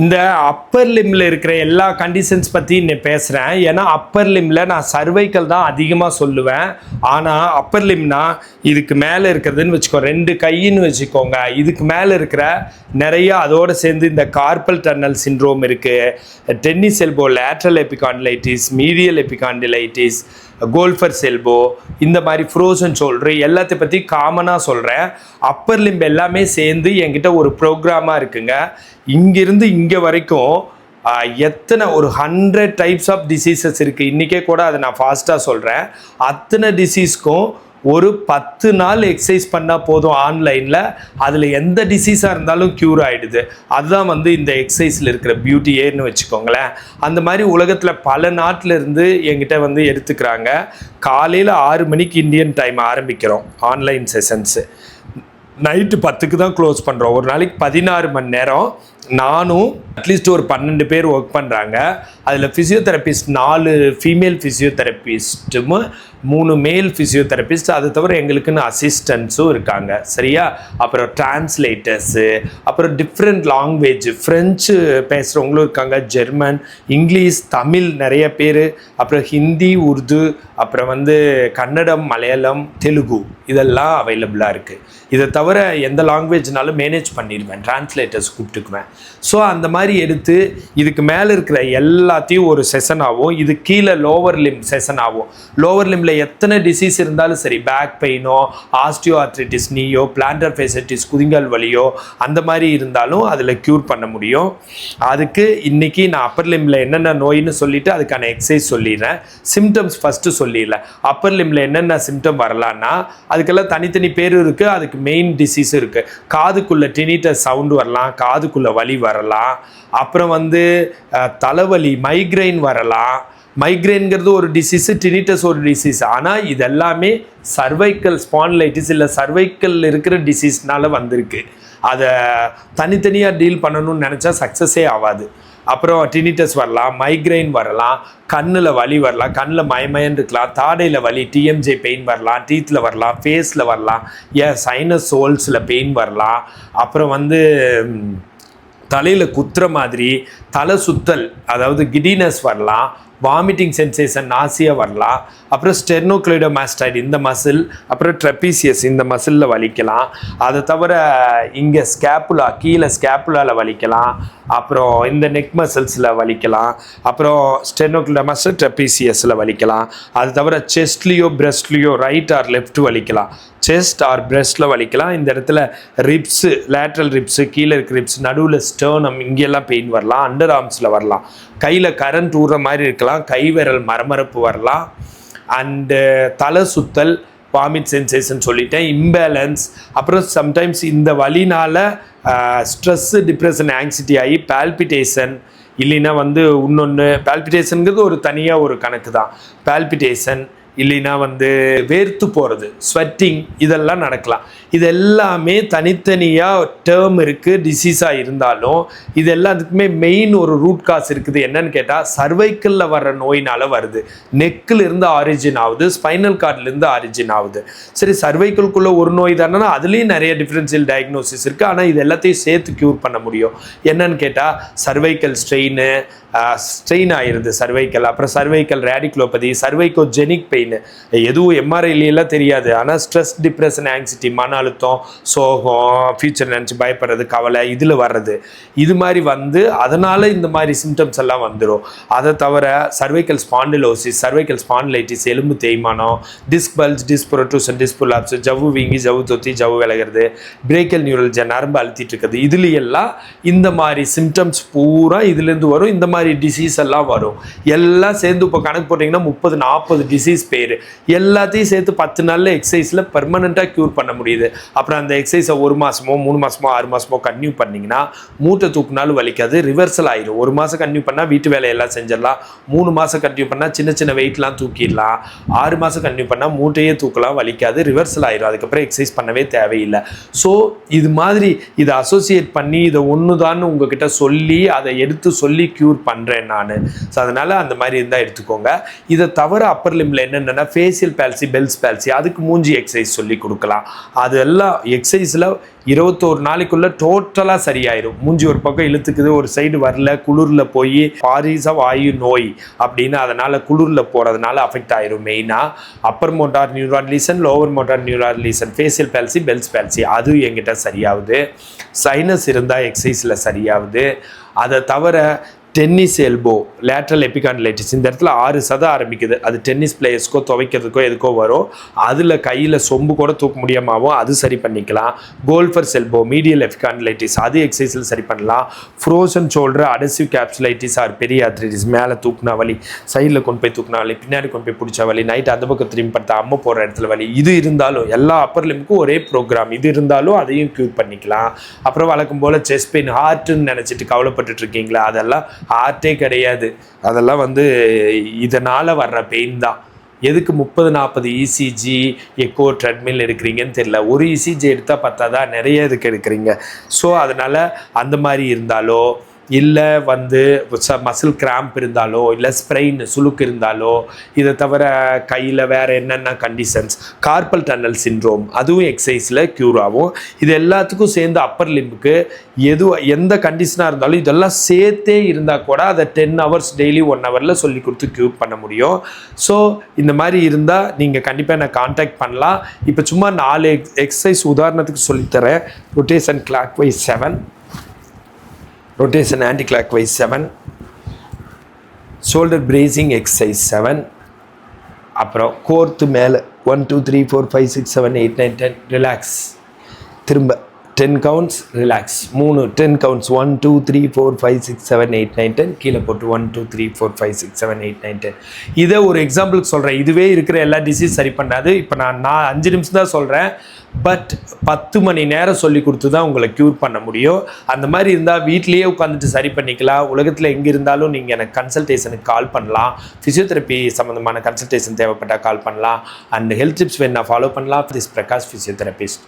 இந்த அப்பர் லிம்மில் இருக்கிற எல்லா கண்டிஷன்ஸ் பற்றி நான் பேசுகிறேன். ஏன்னா அப்பர் லிம்மில் நான் சர்வைக்கல் தான் அதிகமாக சொல்லுவேன். ஆனால் அப்பர் லிம்னா இதுக்கு மேலே இருக்கிறதுன்னு வச்சுக்கோ, 2 கைன்னு வச்சுக்கோங்க. இதுக்கு மேலே இருக்கிற நிறைய அதோடு சேர்ந்து இந்த கார்பல் டன்னல் சிண்ட்ரோம் இருக்குது, tennis elbow, lateral epicondylitis, medial epicondylitis, golfer's elbow, இந்த மாதிரி ஃப்ரோசன் ஷோல்டர் எல்லாத்தை பற்றி காமனாக சொல்கிறேன். அப்பர் லிம்ப் எல்லாமே சேர்ந்து என்கிட்ட ஒரு ப்ரோக்ராமாக இருக்குங்க. இங்கிருந்து இங்கே வரைக்கும் எத்தனை ஒரு 100 டைப்ஸ் ஆஃப் டிசீசஸ் இருக்குது. இன்றைக்கே கூட அதை நான் ஃபாஸ்ட்டாக சொல்கிறேன். அத்தனை டிசீஸ்க்கும் ஒரு 10 நாள் எக்ஸசைஸ் பண்ணால் போதும் ஆன்லைனில். அதில் எந்த டிசீஸாக இருந்தாலும் க்யூர் ஆகிடுது. அதுதான் இந்த எக்ஸசைஸில் இருக்கிற பியூட்டியேன்னு வச்சுக்கோங்களேன். அந்த மாதிரி உலகத்தில் பல நாட்டில் இருந்து என்கிட்ட எடுத்துக்கிறாங்க. காலையில் 6 மணிக்கு இந்தியன் டைம் ஆரம்பிக்கிறோம் ஆன்லைன் செஷன்ஸு. நைட்டு 10க்கு தான் க்ளோஸ் பண்ணுறோம். ஒரு நாளைக்கு 16 மணி நேரம். நானும் அட்லீஸ்ட் ஒரு 12 பேர் ஒர்க் பண்ணுறாங்க. அதில் ஃபிசியோதெரபிஸ்ட் 4 ஃபீமேல் ஃபிசியோதெரபிஸ்ட்டும் 3 மேல் ஃபிசியோதெரபிஸ்ட். அது தவிர எங்களுக்குன்னு அசிஸ்டன்ஸும் இருக்காங்க, சரியா? அப்புறம் டிரான்ஸ்லேட்டர்ஸு, அப்புறம் டிஃப்ரெண்ட் லாங்குவேஜ், ஃப்ரெஞ்சு பேசுகிறவங்களும் இருக்காங்க, ஜெர்மன், இங்கிலீஷ், தமிழ் நிறைய பேர், அப்புறம் ஹிந்தி, உருது, அப்புறம் கன்னடம், மலையாளம், தெலுங்கு, இதெல்லாம் அவைலபிளாக இருக்குது. இதை தவிர எந்த லாங்குவேஜ்னாலும் மேனேஜ் பண்ணிடுவேன், டிரான்ஸ்லேட்டர்ஸ் கூப்பிட்டுக்குவேன். ஸோ அந்த மாதிரி எடுத்து இதுக்கு மேலே இருக்கிற எல்லாத்தையும் ஒரு செஷன் ஆகும். இது கீழே லோவர் லிம் செஷன் ஆகும். லோவர் லிம்மில் எத்தனை டிசீஸ் இருந்தாலும் சரி, பேக் பெயினோ, ஆஸ்டியோ ஆர்த்ரைட்டிஸ், நீயோ, பிளான்டர் ஃபேசைட்டிஸ், குதிங்கால் வலியோ, அந்த மாதிரி இருந்தாலும் அதில் க்யூர் பண்ண முடியும். அதுக்கு இன்றைக்கி நான் அப்பர் லிம்மில் என்னென்ன நோயின்னு சொல்லிவிட்டு அதுக்கான எக்ஸசைஸ் சொல்லிடுறேன். சிம்டம்ஸ் ஃபஸ்ட்டு சொல்லிடல. அப்பர் லிம்மில் என்னென்ன சிம்டம் வரலான்னா அதுக்கெல்லாம் தனித்தனி பேர் இருக்குது. அதுக்கு மெயின் டிசீஸ் இருக்குது. காதுக்குள்ளே டினிட்டஸ் சவுண்டு வரலாம், காதுக்குள்ளே வலி வரலாம், அப்புறம் தலைவலி, மைக்ரைன் வரலாம். மைக்ரைன்கிறது ஒரு டிசீஸு, டினிட்டஸ் ஒரு டிசீஸ். ஆனால் இதெல்லாமே சர்வைக்கல் ஸ்பான்லைட்டிஸ் இல்லை சர்வைக்கல் இருக்கிற டிசீஸ்னால வந்திருக்கு. அதை தனித்தனியாக டீல் பண்ணணும்னு நினச்சா சக்ஸஸே ஆகாது. அப்புறம் டினிட்டஸ் வரலாம், மைக்ரைன் வரலாம், கண்ணில் வலி வரலாம், கண்ணில் மயமயன்னு இருக்கலாம், தாடையில் வலி, டிஎம்ஜே பெயின் வரலாம், டீத்தில் வரலாம், ஃபேஸில் வரலாம், சைனஸ் சோல்ஸில் பெயின் வரலாம். அப்புறம் தலையில் குத்துற மாதிரி தலை சுத்தல், அதாவது கிடினஸ் வரலாம், வாமிட்டிங் சென்சேஷன், நாசியா வரலாம். அப்புறம் ஸ்டெர்னோக்ளைடோமாஸ்டைட் இந்த மசில், அப்புறம் ட்ரெப்பீசியஸ் இந்த மசிலில் வலிக்கலாம். அதை தவிர இங்கே ஸ்கேப்புலா, கீழே ஸ்கேப்புலாவில் வலிக்கலாம். அப்புறம் இந்த நெக் மசில்ஸில் வலிக்கலாம். அப்புறம் ஸ்டெர்னோக்ளைடோமாஸ்டைட், ட்ரெப்பீசியஸில் வலிக்கலாம். அது தவிர செஸ்ட்லேயோ பிரெஸ்ட்லேயோ ரைட் ஆர் லெஃப்ட் வலிக்கலாம். செஸ்ட் ஆர் பிரெஸ்ட்டில் வலிக்கலாம். இந்த இடத்துல ரிப்ஸு, லேட்ரல் ரிப்ஸு, கீழே இருக்க ரிப்ஸ், நடுவில் ஸ்டர்னம், இங்கெல்லாம் பெயின் வரலாம். அண்டர் ஆர்ம்ஸில் வரலாம். கையில் கரண்ட் ஊடுற மாதிரி இருக்கலாம். கை விரல் மரமரப்பு வரலாம். அண்டு தலை சுத்தல், வாமிட் சென்சேஷன் சொல்லிட்டேன், இம்பேலன்ஸ். அப்புறம் சம்டைம்ஸ் இந்த வலினால் ஸ்ட்ரெஸ்ஸு, டிப்ரெஷன், ஆங்ஸைட்டி ஆகி பால்பிட்டேஷன், இல்லைன்னா இன்னொன்று பால்பிட்டேஷனுங்கிறது ஒரு தனியாக ஒரு கணக்கு தான். பால்பிட்டேஷன் இல்லைன்னா வேர்த்து போகிறது, ஸ்வெட்டிங், இதெல்லாம் நடக்கலாம். இது எல்லாமே தனித்தனியாக டேர்ம் இருக்குது. டிசீஸாக இருந்தாலும் இது எல்லாத்துக்குமே மெயின் ஒரு ரூட் காஸ் இருக்குது. என்னன்னு கேட்டால் சர்வைக்கலில் வர்ற நோயினால் வருது. நெக்கில் இருந்து ஆரிஜின் ஆகுது, ஸ்பைனல் கார்ட்லேருந்து ஆரிஜின் ஆகுது. சரி, சர்வைக்கலுக்குள்ளே ஒரு நோய் தானே, அதுலேயும் நிறைய டிஃப்ரென்ஷியல் டயக்னோசிஸ் இருக்குது. ஆனால் இது எல்லாத்தையும் சேர்த்து க்யூர் பண்ண முடியும். என்னன்னு கேட்டால் சர்வைக்கல் ஸ்ட்ரெயின் ஆயிடுது சர்வைக்கல். அப்புறம் சர்வைக்கல் ரேடிகுலோபதி, சர்வைக்கோஜெனிக் பெயின், எதுவும் எம்ஆர்ஐலாம் தெரியாது. ஆனால் ஸ்ட்ரெஸ், டிப்ரெஷன், ஆங்ஸைட்டி, மன அழுத்தம், சோகம், ஃபியூச்சர் நினச்சி பயப்படுறது, கவலை, இதில் வர்றது, இது மாதிரி அதனால் இந்த மாதிரி சிம்டம்ஸ் எல்லாம் வந்துடும். அதை தவிர சர்வைக்கல் ஸ்பாண்டிலோசிஸ், சர்வைக்கல் ஸ்பாண்டிலைட்டிஸ், எலும்பு தேய்மானம், disc bulge, disc protrusion, disc prolapse, ஜவ்வு வீங்கி, ஜவ்வு தொத்தி, ஜவ்வு விலகிறது, பிரேக்கல் நியூரல்ஜா, நரம்பு அழுத்திட்டு இருக்குது. இதுல எல்லாம் இந்த மாதிரி சிம்டம்ஸ் பூரா இதுலேருந்து வரும். இந்த மாதிரி டிசீஸ் எல்லாம் வரும். எல்லாம் சேர்ந்து இப்போ கணக்கு போட்டிங்கன்னா 30-40 டிசீஸ் பேர். எல்லாத்தையும் சேர்த்து 10 நாளில் எக்ஸசைஸில் பெர்மனெண்ட்டாக க்யூர் பண்ண முடியுது. அப்புறம் அந்த எக்ஸசைஸை 1 மாதமோ 3 மாதமோ 6 மாதமோ கன்டினியூ பண்ணிங்கன்னா மூட்டை தூக்குனாலும் வலிக்காது, ரிவர்சல் ஆயிடும். 1 மாதம் கன்டினியூ பண்ணால் வீட்டு வேலையெல்லாம் செஞ்சிடலாம். 3 மாதம் கன்டினியூ பண்ணால் சின்ன சின்ன வெயிட்லாம் தூக்கிடலாம். 6 மாதம் கன்டினியூ பண்ணால் மூட்டையே தூக்கலாம், வலிக்காது, ரிவர்சல் ஆயிடும். அதுக்கப்புறம் எக்ஸசைஸ் பண்ணவே தேவையில்லை. ஸோ இது மாதிரி இதை அசோசியேட் பண்ணி இதை ஒன்று தான் உங்ககிட்ட சொல்லி அதை எடுத்து சொல்லி க்யூர் பண்ண பண்ணுறேன் நான். ஸோ அதனால் அந்த மாதிரி இருந்தால் எடுத்துக்கோங்க. இதை தவிர அப்பர் லிம்பில் என்னென்னா ஃபேஷியல் பேல்சி, பெல்ஸ் பேல்சி, அதுக்கு மூஞ்சி எக்ஸசைஸ் சொல்லி கொடுக்கலாம். அதெல்லாம் எக்ஸசைஸில் 21 நாளைக்குள்ளே டோட்டலாக சரியாயிடும். மூஞ்சி ஒரு பக்கம் இழுத்துக்குது, ஒரு சைடு வரல, குளிரில் போய் பாரிச வாயு நோய் அப்படின்னு அதனால் குளிரில் போகிறதுனால அஃபெக்ட் ஆயிரும். மெயினாக upper motor neuron lesion, lower motor neuron lesion, facial palsy, Bell's palsy அது எங்கிட்ட சரியாகுது. சைனஸ் இருந்தால் எக்ஸசைஸில் சரியாகுது. அதை தவிர டென்னிஸ் எல்போ, லேட்ரல் எபிகாண்டிலைட்டிஸ், இந்த இடத்துல 6 சதம் ஆரம்பிக்குது. அது டென்னிஸ் பிளேயர்ஸ்க்கோ துவைக்கிறதுக்கோ எதுக்கோ வரும். அதில் கையில் சொம்பு கூட தூக்க முடியாமல் அது சரி பண்ணிக்கலாம். கோல்ஃபர்ஸ் எல்போ, மீடியல் எபிகாண்டிலைட்டிஸ் அது எக்ஸசைஸில் சரி பண்ணலாம். Frozen shoulder, adhesive capsulitis or பெரிய ஆர்த்ரைட்டிஸ், மேலே தூக்குனா வலி, சைடில் கொண்டு போய் தூக்குனா வலி, பின்னாடி கொண்டு போய் பிடிச்ச வலி, நைட் அந்த பக்கம் திரும்பி படுத்த அம்மா போகிற இடத்துல வலி, இது இருந்தாலும் எல்லா அப்பர் லிம்புக்கும் ஒரே ப்ரோக்ராம். இது இருந்தாலும் அதையும் க்யூர் பண்ணிக்கலாம். அப்புறம் வழக்கம் போல் செஸ்ட் பெயின், ஹார்ட்டுன்னு நினச்சிட்டு கவலைப்பட்டுட்டு இருக்கீங்களா, அதெல்லாம் ஹார்ட்டே கிடையாது. அதெல்லாம் இதனால் வர்ற பெயின் தான். எதுக்கு 30-40 இசிஜி, எக்கோ, ட்ரெட்மில் எடுக்கிறீங்கன்னு தெரியல. ஒரு இசிஜி எடுத்தால் பத்தாதா, நிறைய இதுக்கு எடுக்கிறீங்க. ஸோ அதனால் அந்த மாதிரி இருந்தாலோ, இல்லை மசில் கிராம்ப் இருந்தாலோ, இல்லை ஸ்ப்ரெயின் சுளுக்கு இருந்தாலோ, இதை தவிர கையில் வேறு என்னென்ன கண்டிஷன்ஸ், கார்பல் டன்னல் சிண்ட்ரோம் அதுவும் எக்ஸசைஸில் க்யூர் ஆகும். இது எல்லாத்துக்கும் சேர்ந்து அப்பர் லிம்புக்கு எந்த கண்டிஷனாக இருந்தாலும் இதெல்லாம் சேர்த்தே இருந்தால் கூட அதை 10 hours டெய்லி 1 hourல சொல்லி கொடுத்து க்யூர் பண்ண முடியும். ஸோ இந்த மாதிரி இருந்தால் நீங்கள் கண்டிப்பாக என்னை கான்டாக்ட் பண்ணலாம். இப்போ சும்மா 4 எக்ஸசைஸ் உதாரணத்துக்கு சொல்லித்தரேன். Rotation clockwise 7, rotation anti-clockwise 7, shoulder bracing exercise 7, அப்புறம் கோர்த்து மேலே 1 2 3 4 5 6 7 8 9 10 ரிலாக்ஸ், திரும்ப 10 counts ரிலாக்ஸ், 10 counts 1 2 3 4 5 6 7 8 9 10 கீழே போட்டு 1 2 3 4 5 6 7 8 9 10. இதை ஒரு எக்ஸாம்பிளுக்கு சொல்கிறேன். இதுவே இருக்கிற எல்லா டிசீஸ் சரி பண்ணாது. இப்போ நான் 5 நிமிஷம் தான் சொல்கிறேன். பட் 10 மணி நேரம் சொல்லி கொடுத்து தான் உங்களை க்யூர் பண்ண முடியும். அந்த மாதிரி இருந்தால் வீட்லேயே உட்காந்துட்டு சரி பண்ணிக்கலாம். உலகத்தில் எங்கே இருந்தாலும் நீங்கள் எனக்கு கன்சல்டேஷனுக்கு கால் பண்ணலாம். ஃபிசியோதெரப்பி சம்மந்தமான கன்சல்டேஷன் தேவைப்பட்டால் கால் பண்ணலாம். அண்ட் ஹெல்த் டிப்ஸ் வேணா ஃபாலோ பண்ணலாம். This Prakash physiotherapist.